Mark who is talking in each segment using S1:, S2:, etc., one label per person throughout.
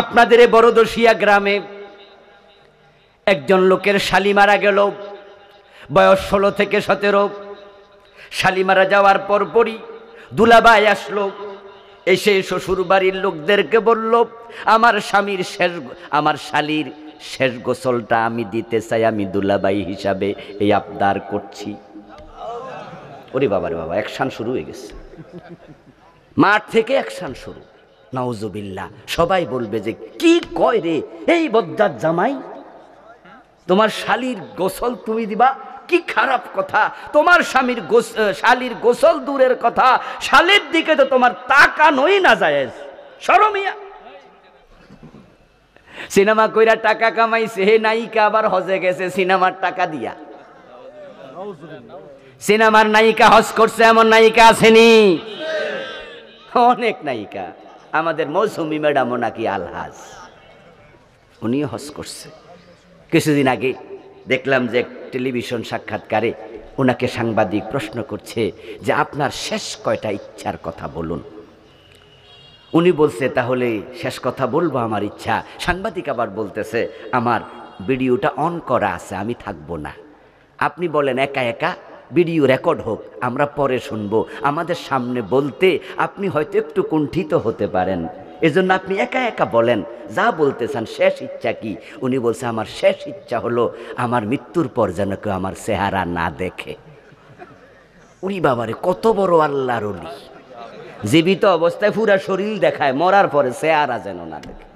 S1: আপনাদের এই বড়দশিয়া গ্রামে একজন লোকের শালি মারা গেল, বয়স 16 থেকে 17। শালি মারা যাওয়ার পরপরই দুলাভাই আসলো, এসে শ্বশুর বাড়ির লোকদেরকে বলল, আমার শালির শেষ গোসলটা আমি দিতে চাই, আমি দুলাভাই হিসাবে এই আবদার করছি। ওরে বাবা রে বাবা, অ্যাকশন শুরু হয়ে গেছে, মাঠ থেকে অ্যাকশন শুরু। নাউজুবিল্লাহ। সবাই বলবে যে কি কয় রে এই বদ্দার জামাই, তোমার শালির গোসল তুমি দিবা, কি খারাপ কথা। তোমার শালির গোসল দূরের কথা, শালির দিকে তো তোমার তাকানোই না জায়েজ। শরমিয়া সিনেমা কইরা টাকা কামাইছে, হে নায়িকা আবার হজে গেছে সিনেমার টাকা দিয়া। সিনেমার নায়িকা হজ করছে, এমন নায়িকা আসেনি? অনেক নায়িকা। আমাদের মৌসুমী ম্যাডামও নাকি আলহাজ, উনিও হজ করছে। কিছুদিন আগে দেখলাম যে টেলিভিশন সাক্ষাৎকারে ওনাকে সাংবাদিক প্রশ্ন করছে যে আপনার শেষ কয়টা ইচ্ছার কথা বলুন। উনি বলছে তাহলে শেষ কথা বলবো আমার ইচ্ছা। সাংবাদিক আবার বলতেছে আমার ভিডিওটা অন করা আছে, আমি থাকবো না। আপনি বলেন একা একা ভিডিও রেকর্ড হোক, আমরা পরে শুনবো। আমাদের সামনে বলতে আপনি হয়তো একটু কুণ্ঠিত হতে পারেন, এজন্য আপনি একা একা বলেন যা বলতে চান। শেষ ইচ্ছা কি? উনি বলছে আমার শেষ ইচ্ছা হলো আমার মৃত্যুর পর যেন কেউ আমার চেহারা না দেখে। উনি বাবারে কত বড় আল্লাহর ওলি, জীবিত অবস্থায় পুরা শরীর দেখায়, মরার পরে চেহারা যেন না দেখে।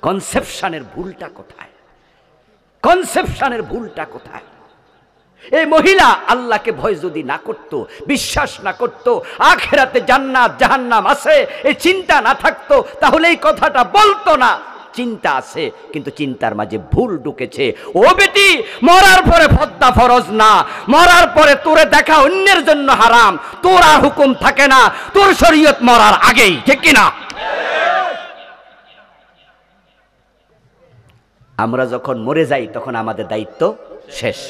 S1: কনসেপশনের ভুলটা কোথায়? কনসেপশনের ভুলটা কোথায়? এই মহিলা আল্লাহকে ভয় যদি না করত, বিশ্বাস না করত, আখিরাতে জান্নাত জাহান্নাম আছে এই চিন্তা না থাকতো, তাহলে এই কথাটা বলতো না। চিন্তা আছে, কিন্তু চিন্তার মাঝে ভুল ঢুকেছে। ও বেটি, মরার পরে পর্দা ফরজ না, মরার পরে তোরে দেখা অন্যের জন্য হারাম, তোর আর হুকুম থাকে না, তোর শরীয়ত মরার আগেই, ঠিক কিনা? আমরা যখন মরে যাই তখন আমাদের দায়িত্ব শেষ।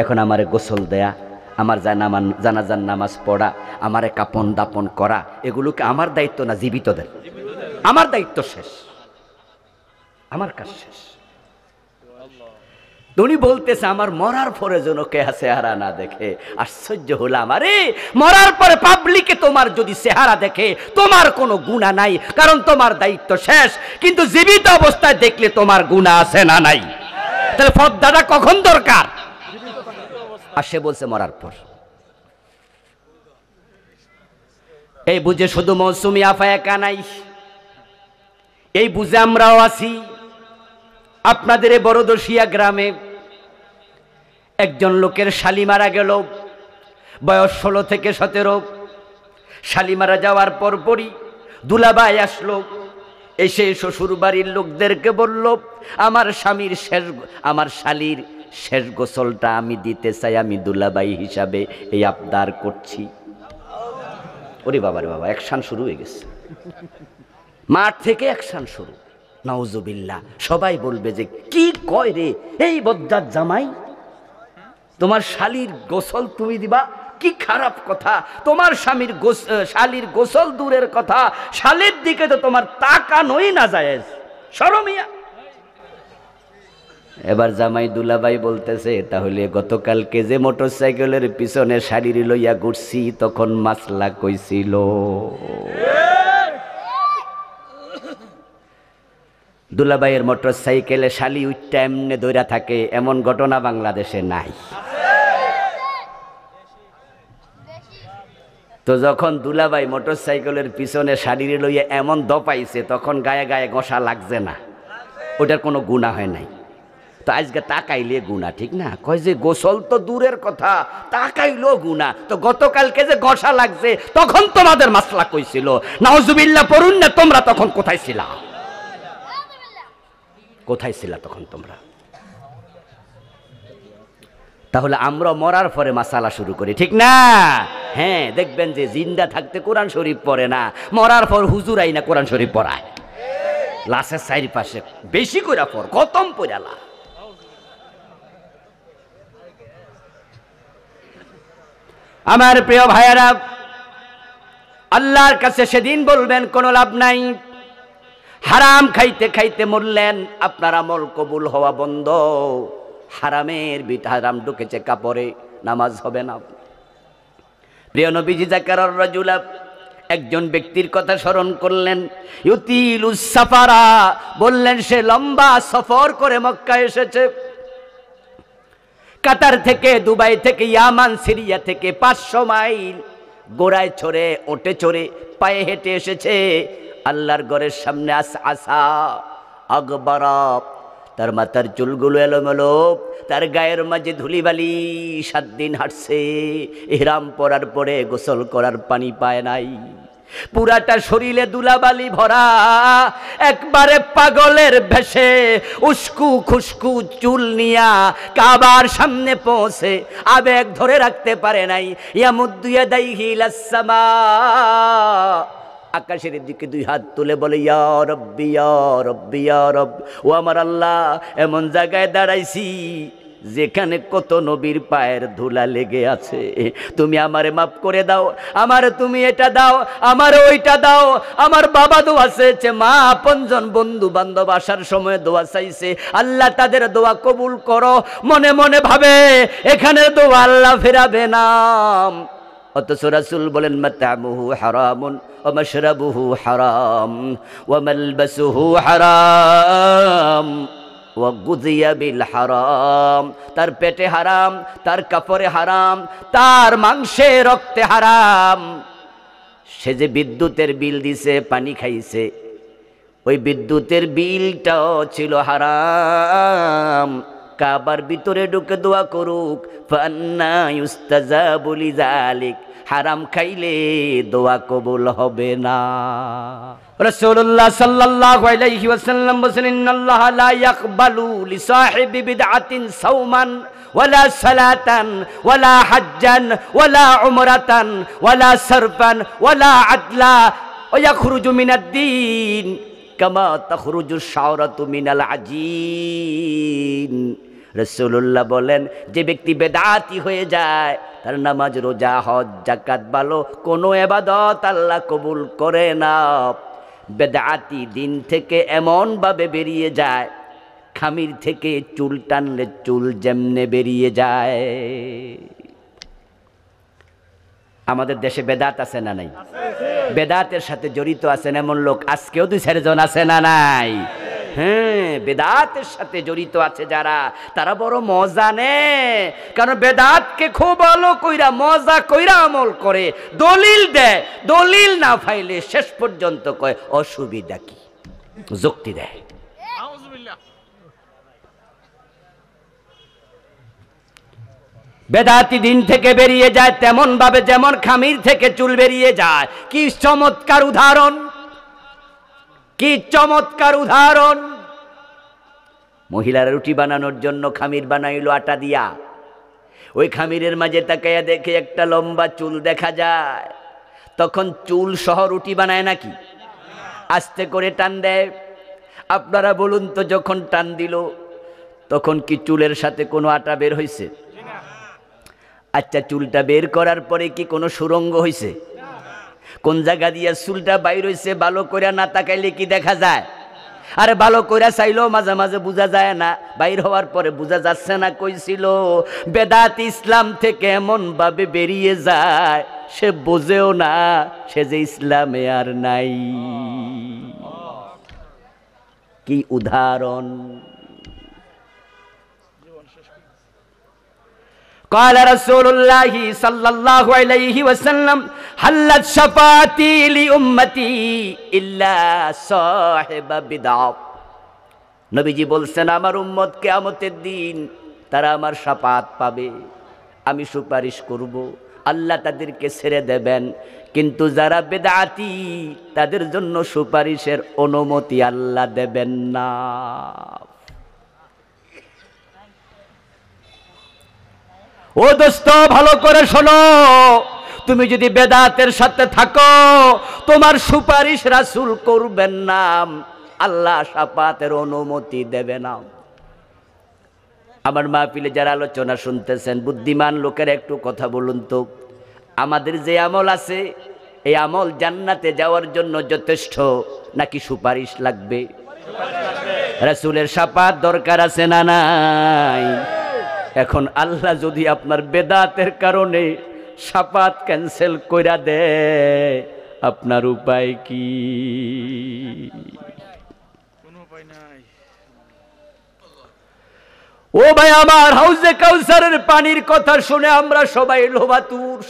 S1: এখন আমারে গোসল দেয়া, আমার জানাজার নামাজ পড়া, আমারে কাপন দাপন করা, এগুলোকে আমার দায়িত্ব না জীবিতদের? আমার দায়িত্ব শেষ, আমার কাজ শেষ। উনি বলতেছে আমার মরার পরে যেন কে চেহারা না দেখে। আশ্চর্য হলাম, আরে মরার পরে পাবলিকে তোমার যদি চেহারা দেখে তোমার কোনো গুনাহ নাই, কারণ তোমার দায়িত্ব শেষ। কিন্তু জীবিত অবস্থায় দেখলে তোমার গুনাহ আছে না নাই? তাহলে পর্দাটা কখন দরকার? আর সে বলছে মরার পর। এই বুঝে শুধু মৌসুমী আফা একা নাই, এই বুঝে আমরাও আছি। আপনাদের এই বড়দশিয়া গ্রামে একজন লোকের শালি মারা গেল, বয়স 16 থেকে 17। শালি মারা যাওয়ার পরপরই দুলাভাই আসলো, এসে শ্বশুর বাড়ির লোকদেরকে বলল আমার শালির শেষ গোসলটা আমি দিতে চাই, আমি দুলাভাই হিসাবে এই আবদার করছি। ওরে বাবা রে বাবা, অ্যাকশন শুরু হয়ে গেছে, মাঠ থেকে অ্যাকশন শুরু। নাউজুবিল্লাহ। সবাই বলবে যে কি কয় রে এই বদ্দার জামাই, তোমার শালির গোসল তুমি দিবা, কি খারাপ কথা। তোমার শালির গোসল দূরের কথা, শালির দিকে তো তোমার তাকানোই না জায়েজ। শরমিয়া। এবার জামাই দুলাভাই বলতেছে তাহলে গতকালকে যে মোটরসাইকেলের পিছনে শাড়ি লইয়া ঘুরছি তখন মাসলা কইছিল? দুলাভাইয়ের মোটরসাইকেলে শালি উইটটা এমনে দৌড়া থাকে, এমন ঘটনা বাংলাদেশে নাই। তো যখন দুলাভাই মোটরসাইকেলের পিছনে শাড়ি লইয়া এমন দপাইছে তখন গায়ে গায়ে ঘষা লাগছে না, ওটার কোনো গুনাহ হয় নাই। তো আজকে তাকাইলে গুনাহ, ঠিক না? কয় যে গোসল তো দূরের কথা, তাকাইলেও গুনাহ। তো গতকালকে যে ঘষা লাগছে তখন তোমাদের মাসলা কইছিল। নাউজুবিল্লাহ পড়ুন না, তোমরা তখন কোথায় ছিলা? কোথায় ছিলা তখন তোমরা? তাহলে আমরা মরার পরে মাসালা শুরু করি, ঠিক না? হ্যাঁ, দেখবেন যে জিন্দা থাকতে কোরআন শরীফ পড়ে না, মরার পর হুজুর আইনা কোরআন শরীফ পড়ায়। লাশের চারিপাশে বেশি করে পড়, খতম পড়ালা। আমার প্রিয় ভাইয়েরা, আল্লাহর কাছে সেদিন বলবেন কোনো লাভ নাই। হারাম খাইতে খাইতে মরলেন, আপনার আমল কবুল হওয়া বন্ধ। হারামের হারাম ঢুকেছে কাপড়ে, নামাজ হবে না। প্রিয় নবীজি যাকারার রাজুলা একজন ব্যক্তির কথা স্মরণ করলেন, ইউতিলুস সাফারা, বললেন সে লম্বা সফর করে মক্কা এসেছে। কাতার থেকে, দুবাই থেকে, ইয়ামান, সিরিয়া থেকে 500 মাইল গোড়ায় চড়ে, ওটে চড়ে, পায়ে হেঁটে এসেছে আল্লাহর ঘরের সামনে। আসা আকবরা, তার মাথার চুলগুলো এলোমেলো, তার গায়ের মাঝে ধুলিবালি। 7 দিন হাঁটছে, ইহরাম পরার পরে গোসল করার পানি পায় নাই। পুরাটা শরীরে দুলাবালি ভরা, একবারে পাগলের ভেসে উস্কু খুস্কু চুল নিয়া কাবার সামনে পৌঁছে আবেগ ধরে রাখতে পারে নাই। ইয়ামুদ্দু ইয়াদাইহি ইলাস সামা, আকাশের দিকে 2 হাত তুলে বলে, ইয়া রব্বি ইয়া রব্বি ইয়া রব, ও আমার আল্লাহ, এমন জায়গায় দাঁড়াইছি যেখানে কত নবীর পায়ের ধুলা লেগে আছে, তুমি আমারে মাফ করে দাও, আমারে তুমি এটা দাও, আমারে ওইটা দাও। আমার বাবা দোয়া চেয়েছে, মা আপনজন বন্ধু বান্ধব আসার সময় দোয়া চাইছে, আল্লাহ তাদের দোয়া কবুল করো। মনে মনে ভাবে এখানে দোয়া আল্লাহ ফেরাবে না। অথচ রাসূল বলেন, মাতামুহু হারামুন ওয়া মাশরাবুহু হারাম ওয়া মালবাসুহু হারাম ওয়া গুযিয়া বিল হারাম, তার পেটে হারাম, তার কাপড়ে হারাম, তার মাংসে রক্তে হারাম। সে যে বিদ্যুতের বিল দিছে, পানি খাইছে, ওই বিদ্যুতের বিলটাও ছিল হারাম। কাবার ভিতরে ঢুকে দোয়া করুক, ফান্না ইউস্তাজাবু লিযালিক, হারাম খাইলে দোয়া কবুল হবে না। রাসূলুল্লাহ সাল্লাল্লাহু আলাইহি ওয়াসাল্লাম বলেন, ইন্নাল্লাহা লা ইয়াকবালু লিসাহিবি বিদআতিন সাওমান ওয়ালা সালাতান ওয়ালা হাজ্জান ওয়ালা উমরাতান ওয়ালা সারফান ওয়ালা আদলা ওয়া ইয়াখরুজু মিনাদ-দীন কামা তাখরুজু শাওরাতু মিনাল আজিন। রাসূলুল্লাহ বলেন, যে ব্যক্তি বেদাতি হয়ে যায়, তার নামাজ, রোজা, হজ, যাকাত ভালো কোনো ইবাদত আল্লাহ কবুল করে না। বেদাতি দিন থেকে এমন ভাবে বেরিয়ে যায়, খামির থেকে চুল টানলে চুল যেমনে বেরিয়ে যায়। আমাদের দেশে বেদাত আছে না নাই? বেদাতের সাথে জড়িত আছেন এমন লোক আজকেও 2-4 জন আছে না নাই? হ্যাঁ, বেদাতের সাথে জড়িত আছে যারা, তারা বড় মজা নেয়। কারণ বেদাতকে খুব ভালো কইরা মজা কইরা আমল করে, দলিল দেয়, দলিল না পাইলে শেষ পর্যন্ত কয় অসুবিধা কি, যুক্তি দেয়। বেদাতি দিন থেকে বেরিয়ে যায় তেমন ভাবে যেমন খামির থেকে চুল বেরিয়ে যায়। কি চমৎকার উদাহরণ, কি চমৎকার উদাহরণ। মহিলারা রুটি বানানোর জন্য খামির বানাইলো আটা দিয়া, ওই খামিরের মাঝে তাকাইয়া দেখে একটা লম্বা চুল দেখা যায়। তখন চুল সহ রুটি বানায় নাকি? আস্তে করে টান দেয়। আপনারা বলুন তো, যখন টান দিল তখন কি চুলের সাথে কোনো আটা বের হয়েছে? আচ্ছা, চুলটা বের করার পরে কি কোনো সুরঙ্গ হয়েছে? কোন জায়গা দিয়ে চুলটা বাইর হয়েছে ভালো করে না তাকাইলে কি দেখা যায়? আরে ভালো করে চাইলেও মাঝে মাঝে বোঝা যায় না, বাইর হওয়ার পরে বোঝা যাচ্ছে না। কইছিল বেদাত ইসলাম থেকে এমন ভাবে বেরিয়ে যায়, সে বোঝেও না সে যে ইসলামে আর নাই। কি উদাহরণ! قال رسول الله صلى الله عليه وسلم حلت شفاعتي لأمتي إلا صاحب بدعة। নবীজি বলছেন, আমার উম্মত কিয়ামতের দিন তারা আমার শাফাত পাবে, আমি সুপারিশ করব, আল্লাহ তাদেরকে ছেড়ে দেবেন। কিন্তু যারা বেদাতি তাদের জন্য সুপারিশের অনুমতি আল্লাহ দেবেন না। ও দোস্ত, ভালো করে শোনো, তুমি যদি বেদাতের সাথে থাকো তোমার সুপারিশ রাসূল করবেন না, আল্লাহ শাফাতের অনুমতি দেবে না। আমার মাহফিলে যারা আলোচনা শুনতেছেন, বুদ্ধিমান লোকের একটু কথা বলুন তো, আমাদের যে আমল আছে এই আমল জান্নাতে যাওয়ার জন্য যথেষ্ট নাকি সুপারিশ লাগবে? রাসূলের শাফাত দরকার আছে না নাই? এখন আল্লাহ যদি আপনার বেদাতের কারণে শাফাত ক্যান্সেল কইরা দেয়, আপনার উপায় কি? কোনো উপায় নাই। ও ভাই আমার, হাউজে কাউসারের পানির কথা শুনে আমরা সবাই লোভাতুর।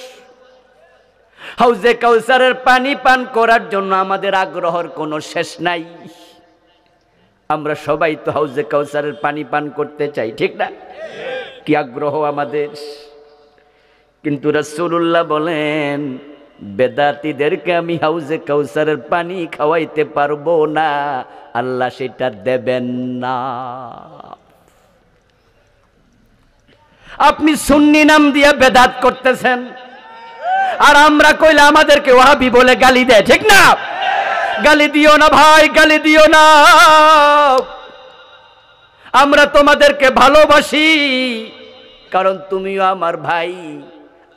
S1: হাউজে কাউসারের পানি পান করার জন্য আমাদের আগ্রহের কোনো শেষ নাই। আমরা সবাই তো হাউজে কাউসারের পানি পান করতে চাই, ঠিক না? কি আগ্রহ আমাদের! কিন্তু রাসূলুল্লাহ বলেন, বেদাতীদেরকে আমি হাউজে কাউসারের পানি খাওয়াইতে পারবো না, আল্লাহ সেটা দেবেন না। আপনি সুন্নি নাম দিয়ে বেদাত করতেছেন, আর আমরা কইলে আমাদেরকে ওয়াহাবি বলে গালি দেয়, ঠিক না? গালি দিও না ভাই, গালি দিও না। আমরা তোমাদেরকে ভালোবাসি, কারণ তুমিও আমার ভাই।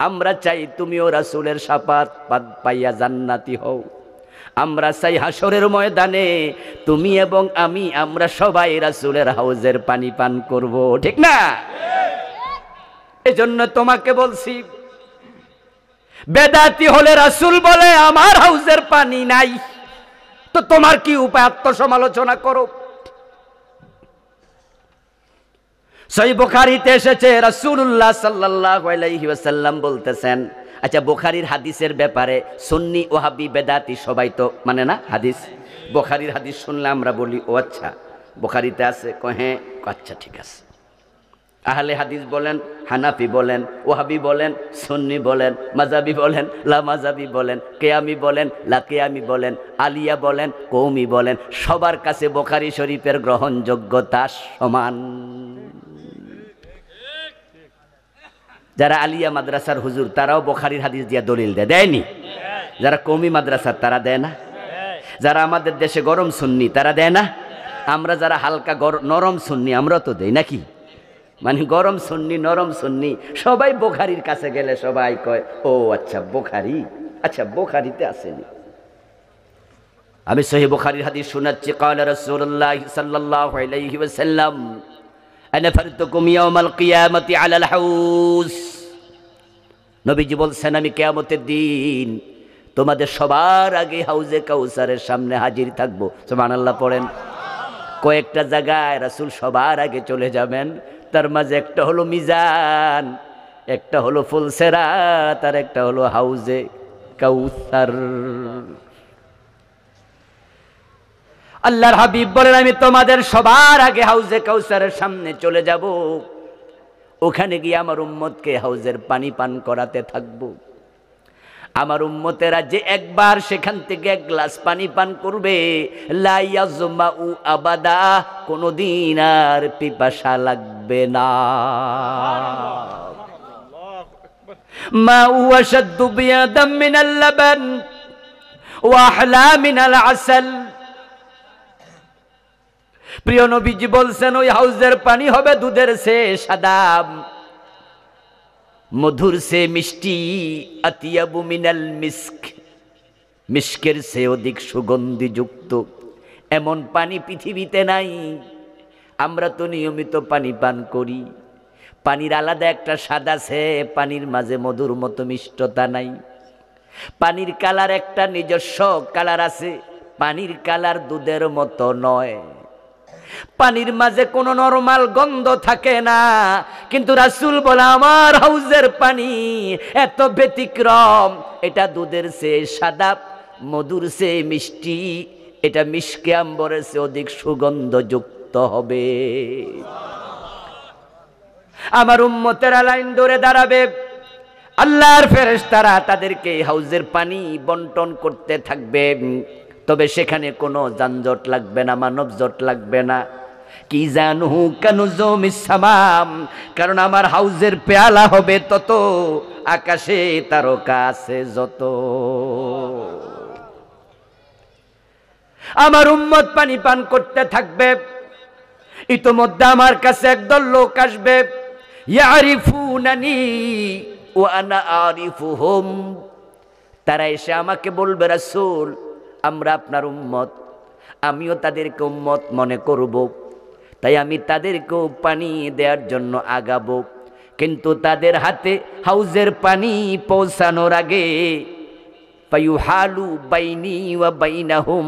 S1: আমরা চাই তুমিও রাসূলের শাফাত পাইয়া জান্নাতি হও। আমরা চাই হাসরের ময়দানে তুমি এবং আমি, আমরা সবাই রাসূলের হাউজের পানি পান করব, ঠিক না? এজন্য তোমাকে বলছি, বেদাতি হলে রাসূল বলে আমার হাউজের পানি নাই, তো তোমার কি উপায়? আত্মসমালোচনা করো। সহিহ বুখারীতে এসেছে, রাসূলুল্লাহ সাল্লাল্লাহু আলাইহি ওয়াসাল্লাম বলতেছেন, আচ্ছা বুখারীর হাদিসের ব্যাপারে সুন্নি ওয়াহাবি বেদাতি সবাই তো মানে না হাদিস। বুখারীর হাদিস শুনলে আমরা বলি ও আচ্ছা বুখারীতে আছে, হ্যাঁ, আচ্ছা ঠিক আছে। আহলে হাদিস বলেন, হানাফি বলেন, ওয়াহাবি বলেন, সুন্নি বলেন, মাযহাবি বলেন, লা মাযহাবি বলেন, কিয়ামি বলেন, লা কিয়ামি বলেন, আলিয়া বলেন, কওমি বলেন, সবার কাছে বুখারী শরীফের গ্রহণযোগ্যতা সমান। যারা আলিয়া মাদ্রাসার হুজুর তারাও বুখারীর হাদিস দিয়ে দলিল দেয়নি? যারা কওমি মাদ্রাসার তারা দেয় না? যারা আমাদের দেশে গরম সুন্নি তারা দেয় না? আমরা যারা হালকা নরম সুন্নি আমরা তো দেই নাকি? মানে গরম সুন্নি নরম সুন্নি সবাই বুখারীর কাছে গেলে সবাই কয় ও আচ্ছা বুখারী, আচ্ছা বুখারীতে আসেনি। আমি সহিহ বুখারীর হাদিস শোনাচ্ছি, ক্বালা রাসূলুল্লাহ সাল্লাল্লাহু আলাইহি ওয়াসাল্লাম, আনা ফারতুকুম ইয়াউমাল কিয়ামাতি আলাল হাউজ। নবীজি বলছেন, আমি কিয়ামতের দিন তোমাদের সবার আগে হাউজে কাউসারের সামনে হাজির থাকবো। সুবহানাল্লাহ পড়েন। কয়েকটা জায়গায় রাসূল সবার আগে চলে যাবেন, তার মাঝে একটা হলো মিজান, একটা হলো ফুলসেরাত, আর একটা হলো হাউজে কাউসার। আল্লাহর হাবিব বলেন, আমি তোমাদের সবার আগে হাউজে কাউসারের সামনে চলে যাব, ওখানে গিয়ে আমার উম্মতকে হাউজের পানি পান করাতে থাকব। আমার উম্মতেরা যে একবার সেখান থেকে এক গ্লাস পানি পান করবে, লা ইয়াজমাউ আবাদা, কোনদিন আর পিপাসা লাগবে না। মা হুয়া শাদ্দু বিয়াদাম মিনাল লাবান ওয়া আহলা মিনাল আসাল। প্রিয় নবীজি বলছেন, ওই হাউজের পানি হবে দুধের চেয়ে সাদা, মধুর সে মিষ্টি, আতিয়াবু মিনাল মিস্ক, মিস্কের সে অধিক সুগন্ধিযুক্ত। এমন পানি পৃথিবীতে নাই। আমরা তো নিয়মিত পানি পান করি, পানির আলাদা একটা স্বাদ আছে, পানির মাঝে মধুর মতো মিষ্টতা নাই। পানির কালার একটা নিজস্ব কালার আছে, পানির কালার দুধের মতো নয়। পানির মাঝে কোনো নরমাল গন্ধ থাকে না, কিন্তু রাসূল বলে আমার হাউজের পানি এত ব্যতিক্রম, এটা দুধের চেয়ে সাদা, মধুর চেয়ে মিষ্টি, এটা মিশকে আম্বরের চেয়ে অধিক সুগন্ধযুক্ত হবে। আমার উম্মতেরা লাইন ধরে দাঁড়াবে, আল্লাহর ফেরেশতারা তাদেরকে হাউজের পানি বন্টন করতে থাকবে। তবে সেখানে কোনো যানজট লাগবে না, মানব জট লাগবে না। কি জানু কানুজুমিস সামাম, কারণ আমার হাউজের পেয়ালা হবে তত, আকাশে তারকা আছে যত। আমার উম্মত পানি পান করতে থাকবে, ইতোমধ্যে আমার কাছে একদল লোক আসবে, ইয়ারিফুনানি ওয়া আনা আরিফুহুম, তারা এসে আমাকে বলবে, রাসূল আমরা আপনার উম্মত, আমিও তাদেরকে উম্মত মনে করব, তাই আমি তাদেরকেও পানি দেওয়ার জন্য আগাবো। কিন্তু তাদের হাতে হাউজের পানি পৌঁছানোর আগে ফায়ুহালু বাইনি ওয়া বাইনাহুম,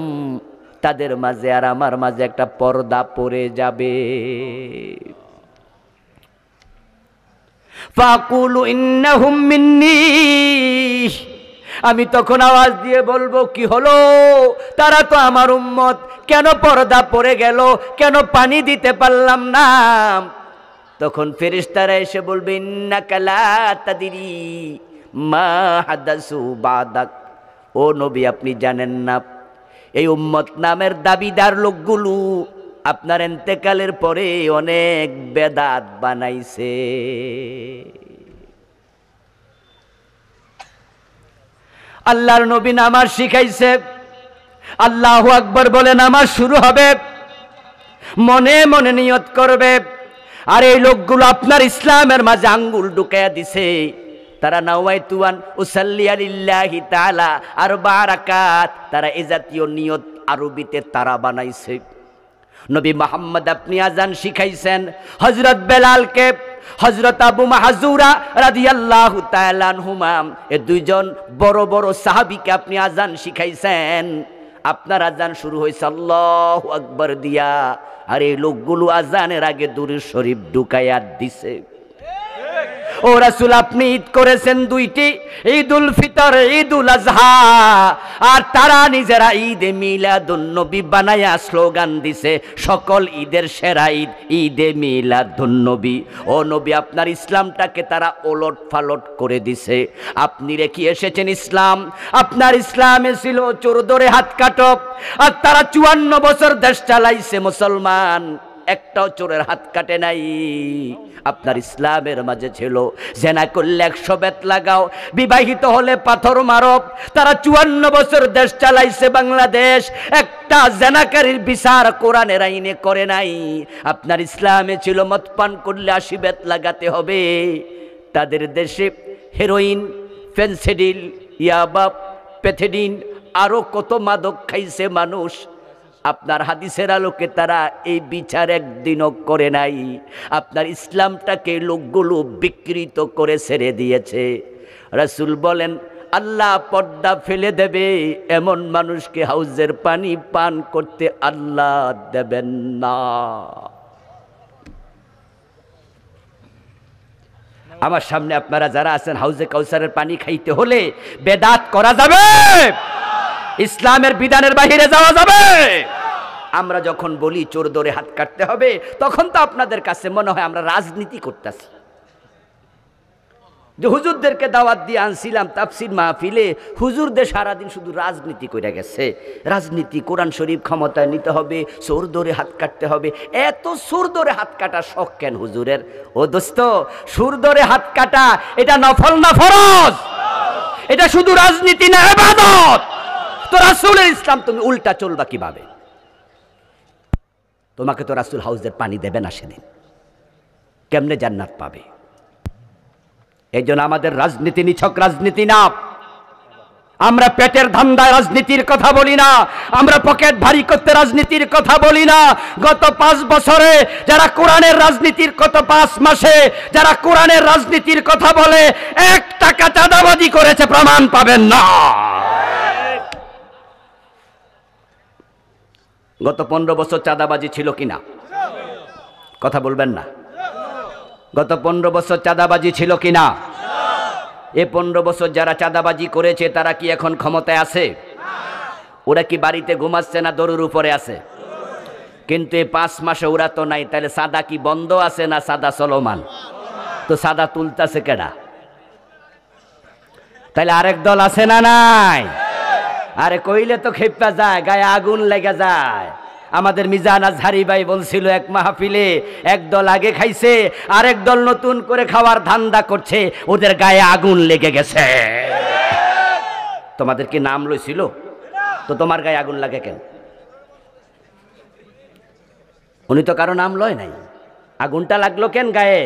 S1: তাদের মাঝে আর আমার মাঝে একটা পর্দা পড়ে যাবে। ফাকুলু ইন্নাহুম মিন্নি, আমি তখন আওয়াজ দিয়ে বলবো, কি হলো, তারা তো আমার উম্মত, কেন পর্দা পড়ে গেল, কেন পানি দিতে পারলাম না? তখন ফেরেশতারা এসে বলবে, ইন্নাকা লা তাদরি মা হাদাসু বাদাক, ও নবী আপনি জানেন না এই উম্মত নামের দাবিদার লোকগুলো আপনার ইন্তেকালের পরে অনেক বেদাত বানাইছে। আল্লাহর নবী নামাজ শিখাইছে, আল্লাহু আকবার বলে নামাজ শুরু হবে, মনে মনে নিয়ত করবে। আর এই লোকগুলো আপনার ইসলামের মাঝে আঙ্গুল ঢুকাইয়া দিছে। তারা নাওয়াইতু আন উসাল্লি লিল্লাহি তাআলা আরবা রাকাত, তারা এই জাতীয় নিয়ত আরবিতে তারা বানাইছে। নবী মুহাম্মদ আপনি আজান শিখাইছেন হযরত বেলালকে, হযরত আবু মাহজুরা রাদিয়াল্লাহু তাআলা আনহুমা, এই দুইজন বড় বড় সাহাবীকে আপনি আজান শিখাইছেন। আপনার আজান শুরু হয়েছে আল্লাহু আকবার দিয়া, আর এই লোকগুলো আজানের আগে দুরূদ শরীফ ঢুকাইয়া দিছে। ও রাসূল আপনি ঈদ করেছেন দুইটি, ঈদুল ফিতর, ঈদুল আজহা, আর তারা নিজেরা ঈদে মিলাদুন নবী বানায়া স্লোগান দিছে সকল ঈদের সেরা ঈদ ঈদে মিলাদুন নবী। ও নবী আপনার ইসলামটাকে তারা ওলট পালট করে দিছে। আপনি রেখে এসেছেন ইসলাম, আপনার ইসলামে ছিল চোর ধরে হাত কাটো, আর তারা 54 বছর দেশ চালাইছে মুসলমান, একটাও চোরের হাত কাটে নাই। আপনার ইসলামের মাঝে ছিল জেনা করলে 100 বেত লাগাও, বিবাহিত হলে পাথর মারো। তারা 54 বছর দেশ চালাইছে বাংলাদেশ, একটা জেনাকারীর বিচার কোরআনের আইনে করে নাই। আপনার ইসলামে ছিল মদ পান করলে 80 বেত লাগাতে হবে। তাদের দেশে হেরোইন, ফেনসিডিল, ইয়াবা, প্যাথেডিন, আরো কত মাদক খাইছে মানুষ। আপনার হাদিসের আলোকে তারা এই বিচার একদিনও করে নাই। আপনার ইসলামটাকে লোকগুলো বিকৃত করে ছেড়ে দিয়েছে। রাসূল বলেন আল্লাহ পর্দা ফেলে দেবে এমন মানুষকে হাউজের পানি পান করতে আল্লাহ দেবেন না। আমার সামনে আপনারা যারা আছেন, হাউজে কাউসারের পানি খাইতে হলে বেদাত করা যাবে, ইসলামের বিধানের বাহিরে যাওয়া যাবে। আমরা যখন বলি চোর ধরে হাত কাটতে হবে, তখন তো আপনাদের কাছে মনে হয় আমরা রাজনীতি করতেছি। যে হুজুরদেরকে দাওয়াত দিয়ে আনছিলাম তাফসির মাহফিলে, হুজুরদের সারাদিন শুধু রাজনীতি করে গেছে। রাজনীতি, কোরআন শরীফ ক্ষমতায় নিতে হবে, চোর ধরে হাত কাটতে হবে। এত চোর ধরে হাত কাটার শখ কেন হুজুরের? ও দোস্ত, চোর ধরে হাত কাটা এটা নফল না ফরজ? এটা শুধু রাজনীতি না, ইবাদত। তো রাসূলের ইসলাম তুমি উল্টা চলবা কিভাবে? তোমাকে তো রাসূল হাউজের পানি দেবে না সেদিন, কেমনে জান্নাত পাবে? এই জন্য আমাদের রাজনীতি নিছক রাজনীতি না। আমরা পেটের ধান্দায় রাজনীতির কথা বলি না, আমরা পকেট ভারী করতে রাজনীতির কথা বলি না। গত 5 বছরে যারা কোরআনের রাজনীতির, গত 5 মাসে যারা কোরআনের রাজনীতির কথা বলে, 1 টাকা চাঁদাবাজি করেছে প্রমাণ পাবেন না। গত 15 বছর চাঁদাবাজি ছিল কিনা? কথা বলবেন না। গত 15 বছর চাঁদাবাজি ছিল কিনা? এই 15 বছর যারা চাঁদাবাজি করেছে তারা কি এখন ক্ষমতায় আছে? ওরা কি বাড়িতে ঘুমাচ্ছে না দরুর উপরে আছে? কিন্তু এই 5 মাসে ওরা তো নাই। তাহলে সাদা কি বন্ধ আছে না সাদা চলমান? তো সাদা তুলতাছে কেডা? তাহলে আরেক দল আছে না নাই? আরে কইলে তো খেপা যায়, গায়ে আগুন লেগে যায়। আমাদের মিজান আজহারি ভাই বলছিল এক মাহফিলে, এক দল আগে খাইছে, আরেক দল নতুন করে খাওয়ার ধান্দা করছে, ওদের গায়ে আগুন লেগে গেছে। তোমাদের কি নাম লইছিল? তো তোমার গায়ে আগুন লাগে কেন? উনি তো কারো নাম লয় নাই, আগুনটা লাগলো কেন গায়ে?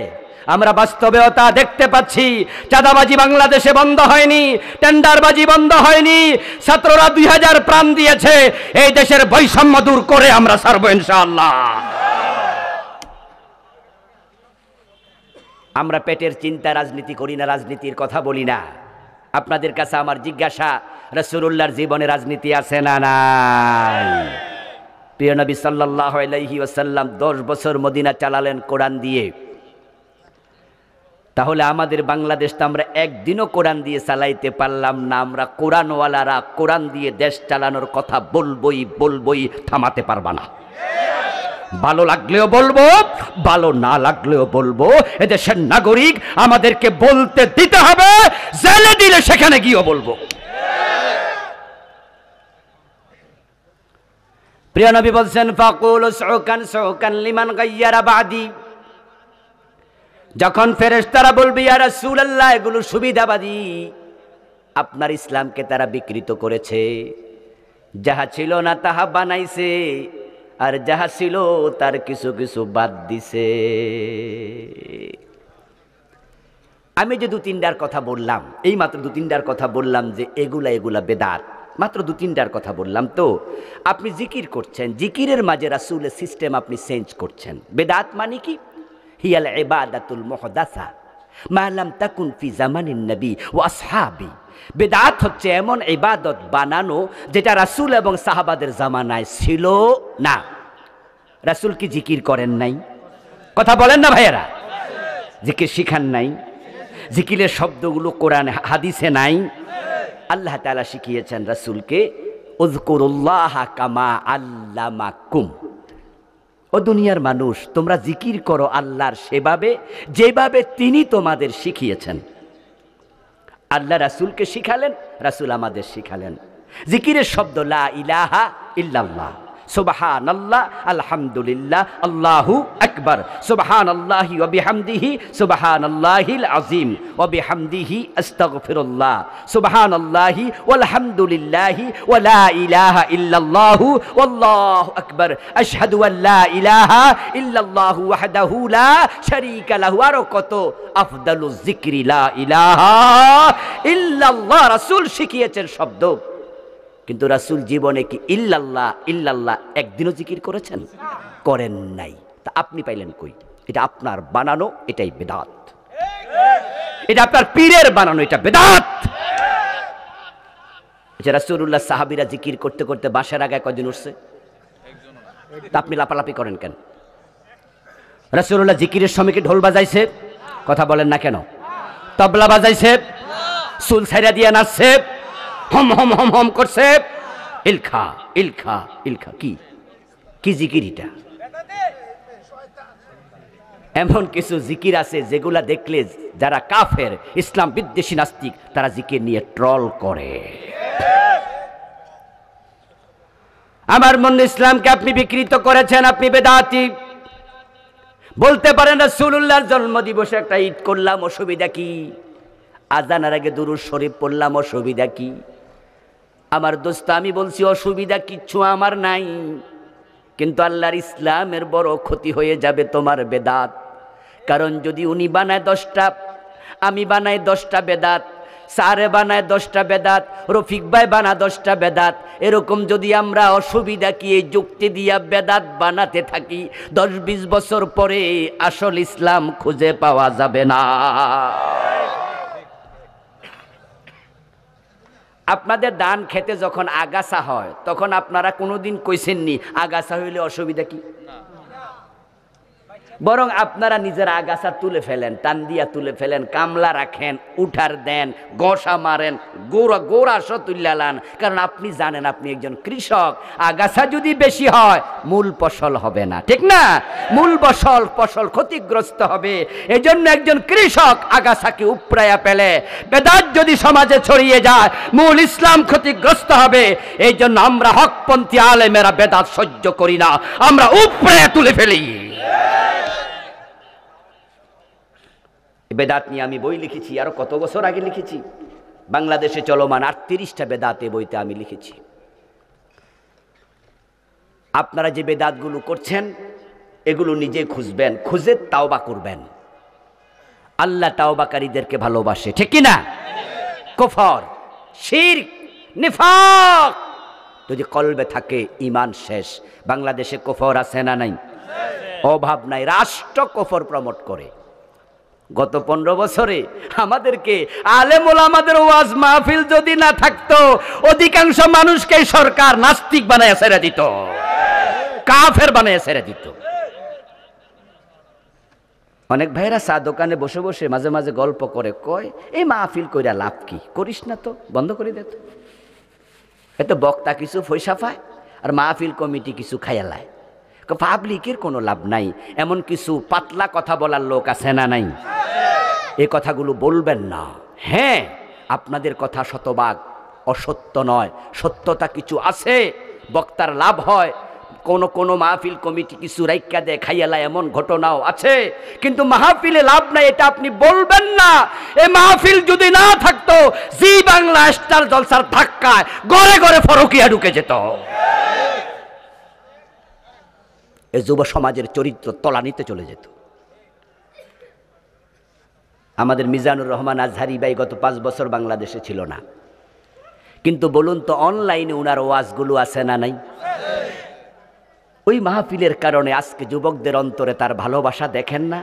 S1: আমরা বাস্তবতা দেখতে পাচ্ছি। চাঁদাবাজি বাংলাদেশে বন্ধ হয়নি, টেন্ডারবাজি বন্ধ হয়নি। ছাত্ররা 2000 প্রাণ দিয়েছে। এই দেশের বৈষম্য দূর করে আমরা ছাড়বো ইনশাআল্লাহ। আমরা পেটের চিন্তা রাজনীতি করি না, রাজনীতির কথা বলি না। আপনাদের কাছে আমার জিজ্ঞাসা, রাসূলুল্লাহর জীবনে রাজনীতি আছে না নাই? প্রিয় নবী সাল্লাল্লাহু আলাইহি ওয়াসাল্লাম 10 বছর মদিনা চালালেন কোরআন দিয়ে। তাহলে আমাদের বাংলাদেশটা আমরা একদিনও কোরআন দিয়ে চালাইতে পারলাম না। আমরা কোরআনওয়ালারা কোরআন দিয়ে দেশ চালানোর কথা বলবই, থামাতে পারবা না। ভালো লাগলেও বলবো, ভালো না লাগলেও বলবো। এদেশের নাগরিক, আমাদেরকে বলতে দিতে হবে। জেলে দিলে সেখানে গিয়েও বলবো। প্রিয় নবী বলছেন, ফাকুলু সুকান লিমান গায়্যারা বাদি। যখন ফেরেশতারা বলবে ইয়া রাসূলুল্লাহ, এগুলো সুবিধাবাদী, আপনার ইসলামকে তারা বিকৃত করেছে, যাহা ছিল না তাহা বানাইছে, আর যাহা ছিল তার কিছু কিছু বাদ দিছে। আমি যে 2-3টার কথা বললাম, এই মাত্র 2-3টার কথা বললাম যে এগুলা বেদাত, মাত্র 2-3টার কথা বললাম। তো আপনি জিকির করছেন, জিকিরের মাঝে রাসূলের সিস্টেম আপনি চেঞ্জ করছেন। বেদাত মানে কি? হিয়াল ইবাদাতুল মুহদাসা মা লাম তাকুন ফি জামানিন নবী ওয়া আসহাবি। বেদাত হচ্ছে এমন ইবাদত বানানো যেটা রাসূল এবং সাহাবাদের জামানায় ছিল না। রাসূল কি জিকির করেন নাই? কথা বলেন না ভাইয়েরা? জিকির শিখান নাই? জিকিরের শব্দগুলো কোরআন হাদিসে নাই? আল্লাহ তাআলা শিখিয়েছেন রাসূলকে, উযকুরুল্লাহা কামা আল্লামাকুম। ও দুনিয়ার মানুষ, তোমরা জিকির করো আল্লাহর সেভাবে যেভাবে তিনি তোমাদের শিখিয়েছেন। আল্লাহ রাসূলকে শিখালেন, রাসূল আমাদের শিখালেন। জিকিরের শব্দ লা ইলাহা ইল্লাল্লাহ, সুবহানাল্লাহ, আলহামদুলিল্লাহ, আল্লাহু আকবার, সুবহানাল্লাহি ওয়া বিহামদিহি সুবহানাল্লাহিল আযীম ওয়া বিহামদিহি আস্তাগফিরুল্লাহ, সুবহানাল্লাহি ওয়াল হামদুলিল্লাহি ওয়া লা ইলাহা ইল্লাল্লাহু ওয়াল্লাহু আকবার, আশহাদু আল লা ইলাহা ইল্লাল্লাহু ওয়াহদাহু লা শারীকা লাহু। আর কত আফদালুজ যিকরি লা ইলাহা ইল্লাল্লাহ রাসূল শিখিয়েছেন শব্দ। কিন্তু রাসূল জীবনে কি ইল্লাল্লাহ একদিনও জিকির করেছেন? করেন নাই। তা আপনি পাইলেন কই? এটা আপনার বানানো, এটাই বেদাত। এটা আপনার পীরের বানানো, এটা বেদাত। রাসূলুল্লাহ সাহাবীরা জিকির করতে করতে বাসার আগে কয়দিন উঠছে? তা আপনি লাপালাপি করেন কেন? রাসূলুল্লাহ জিকিরের সময় কি ঢোল বাজাইছে? কথা বলেন না কেন? তবলা বাজাইছে? চুল ছাইরা দিয়ে নাচছে? হম হম হম হম করছে? ইলখা ইলখা ইলখা কি কি জিকির এটা? এমন কিছু জিকির আছে যেগুলা দেখলে যারা কাফের, ইসলাম বিদ্বেষী নাস্তিক, তারা জিকির নিয়ে ট্রল করে। আমার মনে ইসলামকে আপনি বিকৃত করেছেন, আপনি বেদাতি। বলতে পারেন রাসূলুল্লাহর জন্মদিবসে একটা ঈদ করলাম, অসুবিধা কি? আজানের আগে দুরূদ শরীফ পড়লাম, অসুবিধা কি? আমার দোস্ত, আমি বলছি অসুবিধা কিচ্ছু আমার নাই, কিন্তু আল্লাহর ইসলামের বড় ক্ষতি হয়ে যাবে তোমার বেদাত। কারণ যদি উনি বানায় 10টা, আমি বানাই 10টা বেদাত, স্যারে বানায় 10টা বেদাত, রফিক ভাই বানা 10টা বেদাত, এরকম যদি আমরা অসুবিধা কি এই যুক্তি দিয়া বেদাত বানাতে থাকি, 10-20 বছর পরে আসল ইসলাম খুঁজে পাওয়া যাবে না। আপনাদের ধান খেতে যখন আগাছা হয়, তখন আপনারা কোনোদিন কইছেননি আগাছা হইলে অসুবিধা কি? বরং আপনারা নিজের আগাছা তুলে ফেলেন, টান দিয়া তুলে ফেলেন, কামলা রাখেন, উঠার দেন, গসা মারেন, গোড়া তুল্লালান। কারণ আপনি জানেন আপনি একজন কৃষক, আগাছা যদি বেশি হয় মূল ফসল হবে না, ঠিক না? মূল ফসল ক্ষতিগ্রস্ত হবে। এই জন্য একজন কৃষক আগাছাকে উপড়াইয়া ফেলে। বেদাত যদি সমাজে ছড়িয়ে যায়, মূল ইসলাম ক্ষতিগ্রস্ত হবে। এই জন্য আমরা হকপন্থী আলেমেরা বেদাত সহ্য করি না, আমরা উপড়াইয়া তুলে ফেলি। বেদাত নিয়ে আমি বই লিখেছি, আরো কত বছর আগে লিখেছি। বাংলাদেশে চলমান 38টা বেদাতে বইতে আমি লিখেছি। আপনারা যে বেদাতগুলো করছেন, এগুলো নিজে খুঁজবেন, খুঁজে তাওবা করবেন। আল্লাহ তাওবাকারীদেরকে ভালোবাসে, ঠিক কি না? কুফর, শিরক, নিফাক যদি কলবে থাকে ঈমান শেষ। বাংলাদেশে কুফর আছে না নাই? অভাব নাই। রাষ্ট্র কুফর প্রমোট করে। গত 15 বছরে আমাদেরকে আলেম ওলামাদের ওয়াজ মাহফিল যদি না থাকতো, অধিকাংশ মানুষকে সরকার নাস্তিক বানায় ছেড়ে দিত, কাফের বানায় ছেড়ে দিত। অনেক ভাইরা চা দোকানে বসে বসে মাঝে মাঝে গল্প করে, কয় এই মাহফিল কইরা লাভ কি, করিস না তো, বন্ধ করে দে তো। এত বক্তা কিছু পয়সা পায় আর মাহফিল কমিটি কিছু খায়ালায়। পাবলিকের কোনো লাভ নাই। এমন কিছু পাতলা কথা বলার লোক আছে না নাই? এই কথাগুলো বলবেন না। হ্যাঁ, আপনাদের কথা শতভাগ অসত্য নয়, সত্যতা কিছু আছে। বক্তার লাভ হয়, কোন মাহফিল কমিটি কিছু রাইকা দেয়, খাইয়ালা, এমন ঘটনাও আছে। কিন্তু মাহফিলে লাভ নাই এটা আপনি বলবেন না। এই মাহফিল যদি না থাকতো, জি বাংলা স্টার জলসার ধাক্কায় ঘরে ঘরে ফরকিয়া ঢুকে যেত। এই যুব সমাজের চরিত্র তলানিতে চলে যেত। আমাদের মিজানুর রহমান আজহারি ভাই গত 5 বছর বাংলাদেশে ছিল না, কিন্তু বলুন তো অনলাইনে উনার ওয়াজগুলো আছে না নাই? ওই মাহফিলের কারণে আজকে যুবকদের অন্তরে তার ভালোবাসা দেখেন না?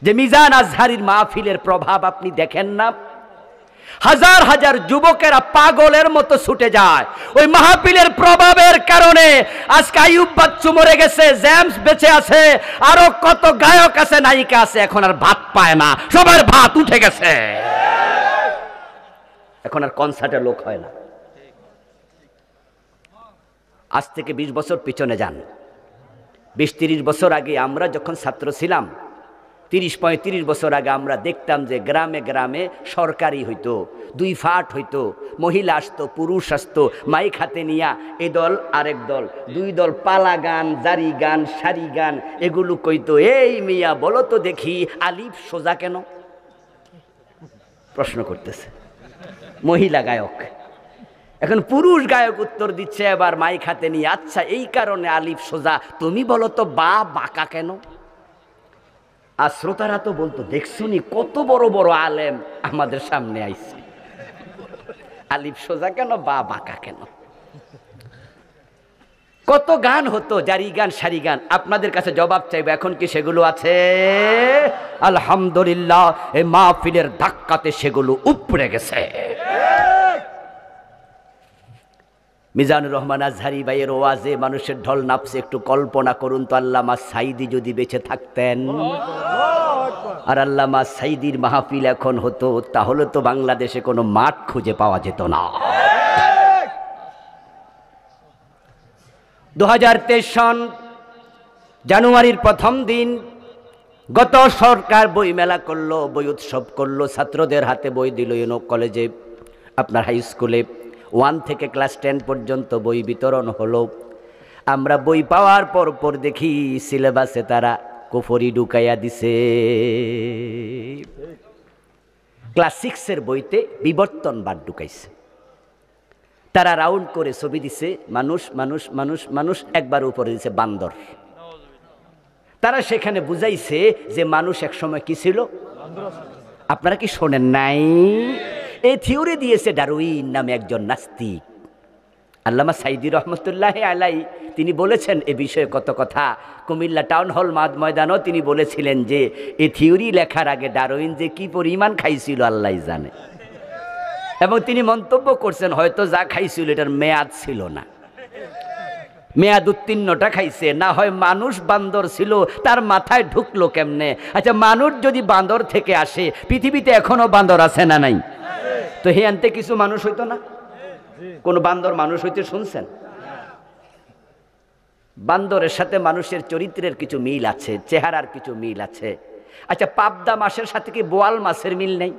S1: যে মিজান আজহারির মাহফিলের প্রভাব আপনি দেখেন না? হাজার হাজার যুবকেরা পাগলের মতো ছুটে যায় ওই মাহফিলের প্রভাবের কারণে। আজকে আইয়ুব বাচ্চু মরে গেছে, জেমস বেঁচে আছে, আরো কত গায়ক আছে, নায়িকা আছে, এখন আর ভাত পায় না, সবার ভাত উঠে গেছে। এখন আর কনসার্টে লোক হয় না। আজ থেকে 20 বছর পিছনে যান। 20-30 বছর আগে আমরা যখন ছাত্র ছিলাম, 30-35 বছর আগে আমরা দেখতাম যে গ্রামে গ্রামে সরকারি হইতো, 2 ফাট হইতো, মহিলা আসতো, পুরুষ আসতো, মাইক হাতে নিয়া এ দল আরেক দল, 2 দল পালা গান, জারি গান, সারি গান এগুলো কইতো। এই মিয়া বলো তো দেখি আলিফ সোজা কেন? প্রশ্ন করতেছে মহিলা গায়ক। এখন পুরুষ গায়ক উত্তর দিচ্ছে এবার মাইক হাতে নিয়ে, আচ্ছা এই কারণে আলিফ সোজা, তুমি বলো তো বা বাঁকা কেন? আর শ্রোতারা তো বলতো, দেখছুনি কত বড় বড় আলেম আমাদের সামনে আইছে, আলিফ সোজা কেন, বা বাঁকা কেন? কত গান হতো, জারি গান, সারি গান। আপনাদের কাছে জবাব চাইবো, এখন কি সেগুলো আছে? আলহামদুলিল্লাহ, এই মাহফিলের ধাক্কাতে সেগুলো উপড়ে গেছে। মিজানুর রহমান আজহারি ভাইয়ের ওয়াজে মানুষের ঢল নাপছে। একটু কল্পনা করুন তো, আল্লামা সাইদি যদি বেঁচে থাকতেন আর আল্লামা সাইদির মাহফিল এখন হতো, তাহলে তো বাংলাদেশে কোনো মাঠ খুঁজে পাওয়া যেত না। 2023 সন জানুয়ারির প্রথম দিন গত সরকার বই মেলা করলো, বই উৎসব করলো, ছাত্রদের হাতে বই দিল। কলেজে, আপনার হাই স্কুলে 1 থেকে ক্লাস 10 পর্যন্ত বই বিতরণ হলো। আমরা বই পাওয়ার পর দেখি সিলেবাসে তারা কুফরি ঢুকাইয়া দিছে। ক্লাস 6-এর বইতে বিবর্তনবাদ ঢুকাইছে। তারা রাউন্ড করে ছবি দিছে, মানুষ মানুষ মানুষ মানুষ, একবার উপরে দিছে বান্দর। তারা সেখানে বুঝাইছে যে মানুষ একসময় কি ছিল? আপনারা কি শোনেন নাই? এই থিওরি দিয়েছে ডারউইন নামে একজন নাস্তিক। আল্লামা সাইদি রহমতুল্লাহ আলাই তিনি বলেছেন এ বিষয়ে কত কথা। কুমিল্লা টাউন হল ময়দানও তিনি বলেছিলেন যে এই থিওরি লেখার আগে ডারউইন যে কি পরিমাণ খাইছিল আল্লাহ জানে। এবং তিনি মন্তব্য করছেন, হয়তো যা খাইছিল এটার মেয়াদ ছিল না, মেয়াদ উত্তীর্ণটা খাইছে। না হয় মানুষ বান্দর ছিল, তার মাথায় ঢুকলো কেমনে? আচ্ছা, মানুষ যদি বান্দর থেকে আসে, পৃথিবীতে এখনো বান্দর আছে না নাই? তো হে আনতে কিছু মানুষ হইতো না? কোন বান্দর মানুষ হইতে শুনছেন? বান্দরের সাথে মানুষের চরিত্রের কিছু মিল আছে, চেহারার কিছু মিল আছে। আচ্ছা, পাবদা মাছের সাথে কি বোয়াল মাছের মিল নেই?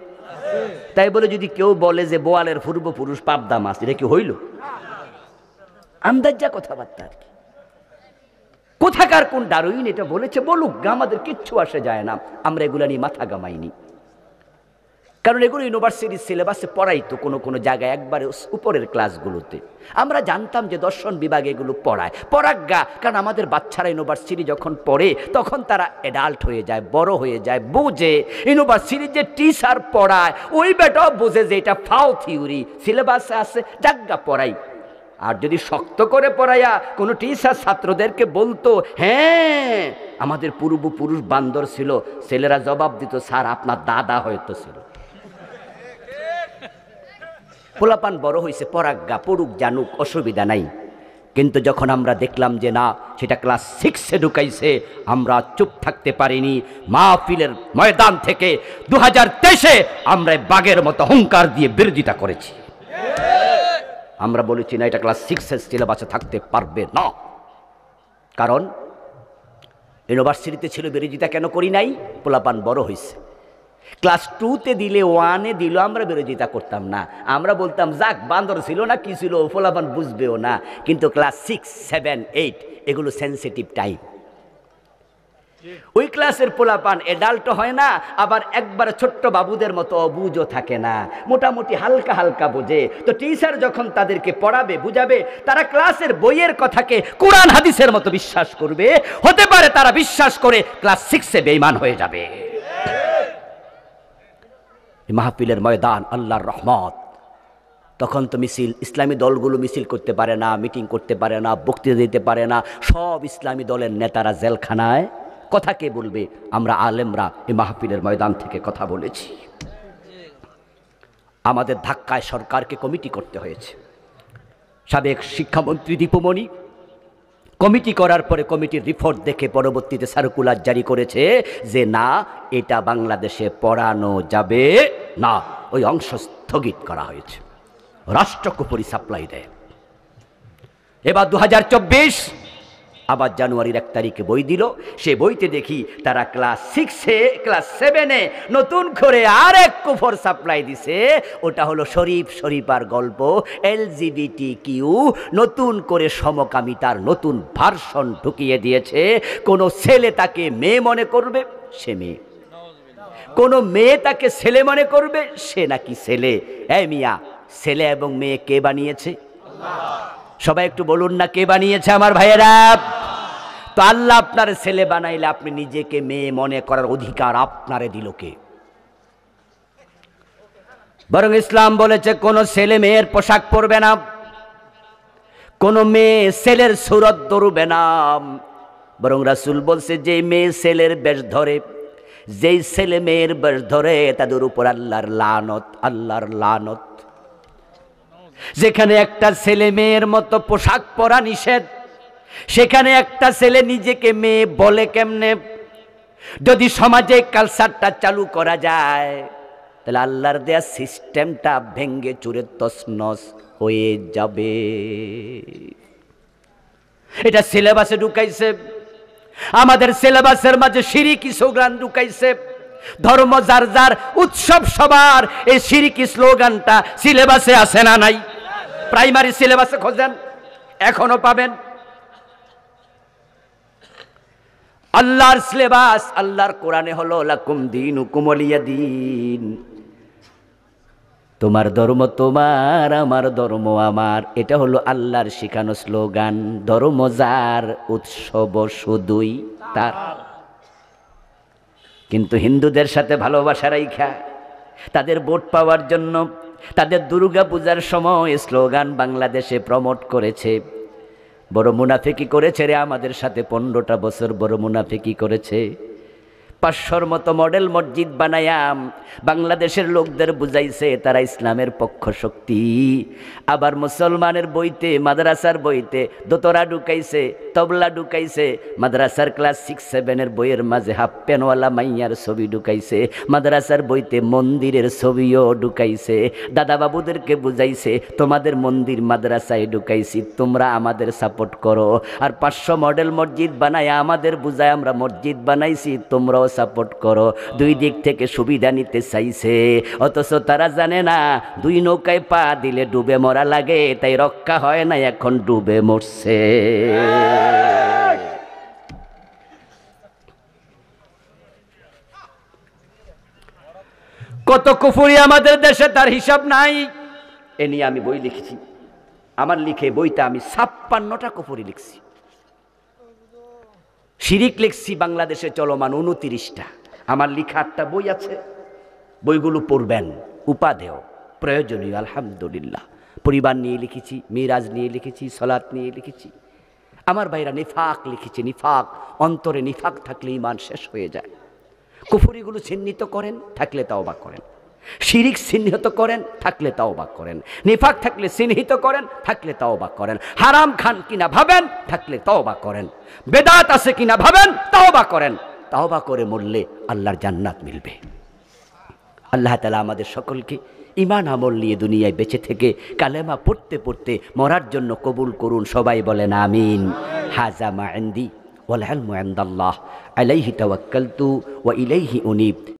S1: তাই বলে যদি কেউ বলে যে বোয়ালের পূর্বপুরুষ পাবদা মাছ, এটা কি হইল? আন্দাজা কথাবার্তা আর কি। কোথাকার কোন ডারউইন এটা বলেছে, বলুক, আমাদের কিচ্ছু আসে যায় না, আমরা এগুলা নিয়ে মাথা গামাইনি। কারণ এগুলো ইউনিভার্সিটির সিলেবাসে পড়াইতো কোনো কোনো জায়গায় একবারে উপরের ক্লাসগুলোতে। আমরা জানতাম যে দর্শন বিভাগে এগুলো পড়ায়, পড়াজ্ঞা, কারণ আমাদের বাচ্চারা ইউনিভার্সিটি যখন পড়ে তখন তারা অ্যাডাল্ট হয়ে যায়, বড় হয়ে যায়, বোঝে। ইউনিভার্সিটির যে টিচার পড়ায় ওই বেটাও বোঝে যে এটা ফাও থিওরি, সিলেবাসে আছে, জাজ্ঞা পড়াই। আর যদি শক্ত করে পড়াইয়া কোনো টিচার ছাত্রদেরকে বলতো, হ্যাঁ আমাদের পূর্বপুরুষ বান্দর ছিল, ছেলেরা জবাব দিত, স্যার আপনার দাদা হয়তো ছিল। পোলাপান বড় হয়েছে, পড়াজ্ঞা, পড়ুক জানুক, অসুবিধা নাই। কিন্তু যখন আমরা দেখলাম যে না, সেটা ক্লাস 6-এ ঢুকাইছে, আমরা চুপ থাকতে পারিনি। মাহফিলের ময়দান থেকে 2023-এ আমরা বাঘের মতো হুঙ্কার দিয়ে বিরোধিতা করেছি। আমরা বলেছি না, এটা ক্লাস 6-এর সিলেবাসে থাকতে পারবে না। কারণ ইউনিভার্সিটিতে ছিল, বিরোধিতা কেন করি নাই? পোলাপান বড় হয়েছে। ক্লাস 2-তে দিলে, 1-এ দিল, আমরা বিরোধিতা করতাম না। আমরা বলতাম যাক, বান্দর ছিল না কি ছিল, পোলাপান বুঝবেও না। কিন্তু ক্লাস 6, 7, 8 এগুলো সেন্সিটিভ টাইম। ওই ক্লাসের পোলাপান এডাল্ট হয় না, আবার একবারে ছোট্ট বাবুদের মতো অবুঝও থাকে না, মোটামুটি হালকা হালকা বোঝে। তো টিচার যখন তাদেরকে পড়াবে, বুঝাবে, তারা ক্লাসের বইয়ের কথাকে কোরআন হাদিসের মতো বিশ্বাস করবে। হতে পারে তারা বিশ্বাস করে ক্লাস 6-এ বেঈমান হয়ে যাবে। মাহফিলের ময়দান আল্লাহর রহমত। তখন তো মিছিল, ইসলামী দলগুলো মিছিল করতে পারে না, মিটিং করতে পারে না, বক্তৃতা দিতে পারে না। সব ইসলামী দলের নেতারা জেলখানায়। কথা কে বলবে? আমরা আলেমরা এই মাহফিলের ময়দান থেকে কথা বলেছি। আমাদের ধাক্কায় সরকারকে কমিটি করতে হয়েছে। সাবেক শিক্ষামন্ত্রী দীপুমণি কমিটি করার পরে কমিটির রিপোর্ট দেখে পরবর্তীতে সার্কুলার জারি করেছে যে না, এটা বাংলাদেশে পড়ানো যাবে না। ওই অংশ স্থগিত করা হয়েছে। রাষ্ট্রকে পরি সাপ্লাই দেয়। এবার 2024 আবার জানুয়ারির 1 তারিখে বই দিল। সে বইতে দেখি তারা ক্লাস 6-এ, ক্লাস 7-এ নতুন করে আরেক কুফর সাপ্লাই দিছে। ওটা হলো শরীফ শরীফার গল্প, LGBTQ, নতুন করে সমকামিতার নতুন ভার্সন ঢুকিয়ে দিয়েছে। কোনো ছেলে তাকে মেয়ে মনে করবে, সে মেয়ে। কোনো মেয়ে তাকে ছেলে মনে করবে, সে নাকি ছেলে। এই মিয়া, ছেলে এবং মেয়ে কে বানিয়েছে? সবাই একটু বলুন না, কে বানিয়েছে আমার ভাইয়েরা? তো আল্লাহ আপনার ছেলে বানাইলে আপনি নিজেকে মেয়ে মনে করার অধিকার আপনারে দিল কে? বরং ইসলাম বলেছে কোন ছেলে মেয়ের পোশাক পরবে না, কোন মেয়ে ছেলের সুরত ধরবে না। বরং রাসূল বলছে যে মেয়ে ছেলের বেশ ধরে, যেই ছেলে মেয়ের বেশ ধরে, তাদের উপর আল্লাহর লানত, আল্লাহর লানত। যেখানে একটা ছেলে মেয়ের মতো পোশাক পরা নিষেধ, সেখানে একটা ছেলে নিজেকে মেয়ে বলে কেমনে? যদি সমাজে কালচারটা চালু করা যায়, তাহলে আল্লাহর দেয়া সিস্টেমটা ভেঙ্গে চুরে তছনছ হয়ে যাবে। এটা সিলেবাসে ঢুকাইছে। আমাদের সিলেবাসের মাঝে শিরকি স্লোগান ঢুকাইছে। ধর্ম যার যার, উৎসব সবার। এই শিরকি স্লোগানটা সিলেবাসে আছে না নাই? প্রাইমারি সিলেবাসে খোঁজেন, এখনো পাবেন। আল্লাহর সিলেবাস, আল্লাহর কোরআনে হলো লাকুম দীনুকুম ওয়ালিয়া দীন। তোমার ধর্ম তোমার, আমার ধর্ম আমার। এটা হলো আল্লাহর শিখানো স্লোগান। ধর্ম যার, উৎসব শুধুই তার। কিন্তু হিন্দুদের সাথে ভালোবাসা রাইখা তাদের ভোট পাওয়ার জন্য তাদের দুর্গা পূজার সময় স্লোগান বাংলাদেশে প্রমোট করেছে। বড় মুনাফিকি করেছে রে আমাদের সাথে। 15টা বছর বড় মুনাফিকি করেছে। 500-র মতো মডেল মসজিদ বানায়াম বাংলাদেশের লোকদের বুঝাইছে তারা ইসলামের পক্ষ শক্তি। আবার মুসলমানের বইতে, মাদ্রাসার বইতে দোতরা ঢুকাইছে, তবলা ঢুকাইছে। মাদ্রাসার ক্লাস 6-7-এর বইয়ের মাঝে হাফ প্যানওয়ালা মাইয়ার ছবি ঢুকাইছে। মাদ্রাসার বইতে মন্দিরের ছবিও ঢুকাইছে। দাদা বাবুদেরকে বুঝাইছে তোমাদের মন্দির মাদ্রাসায় ঢুকাইছি, তোমরা আমাদের সাপোর্ট করো। আর 500 মডেল মসজিদ বানায় আমাদের বুঝায় আমরা মসজিদ বানাইছি, তোমরাও সাপোর্ট করো। দুই দিক থেকে সুবিধা নিতে চাইছে। অথচ তারা জানে না 2 নৌকায় পা দিলে ডুবে মরা লাগে, তাই রক্ষা হয় না, এখন ডুবে মরছে। কত কুফরি আমাদের দেশে, তার হিসাব নাই। এ নিয়ে আমি বই লিখেছি। আমার লিখে বইতে আমি 56টা কুফরি লিখছি। শিরিক লিখছি বাংলাদেশে চলমান 29টা। আমার লিখা 8টা বই আছে, বইগুলো পড়বেন, উপাদেয় প্রয়োজনীয়। আলহামদুলিল্লাহ। পরিবার নিয়ে লিখেছি, মিরাজ নিয়ে লিখেছি, সলাত নিয়ে লিখেছি। আমার ভাইরা নিফাক লিখেছে, নিফাক, অন্তরে নিফাক থাকলে ঈমান শেষ হয়ে যায়। কুফরিগুলো চিহ্নিত করেন, থাকলে তাওবা করেন। শিরিক চিহ্নিত করেন, থাকলে তাওবা করেন। নিফাক থাকলে চিহ্নিত করেন, থাকলে তাওবা করেন। হারাম খান কিনা ভাবেন, থাকলে তাওবা করেন। বেদাত আছে কিনা ভাবেন, তাওবা করেন। তাওবা করে মরলে আল্লাহর জান্নাত মিলবে। আল্লাহ তাআলা আমাদের সকলকে ঈমান আমল নিয়ে দুনিয়ায় বেঁচে থেকে কালেমা পড়তে পড়তে মরার জন্য কবুল করুন। সবাই বলেন আমিন। হাযা মা ইনদি ওয়াল ইলমু ইনদাল্লাহ আলাইহি তাওয়াক্কালতু ওয়া ইলাইহি উনীব।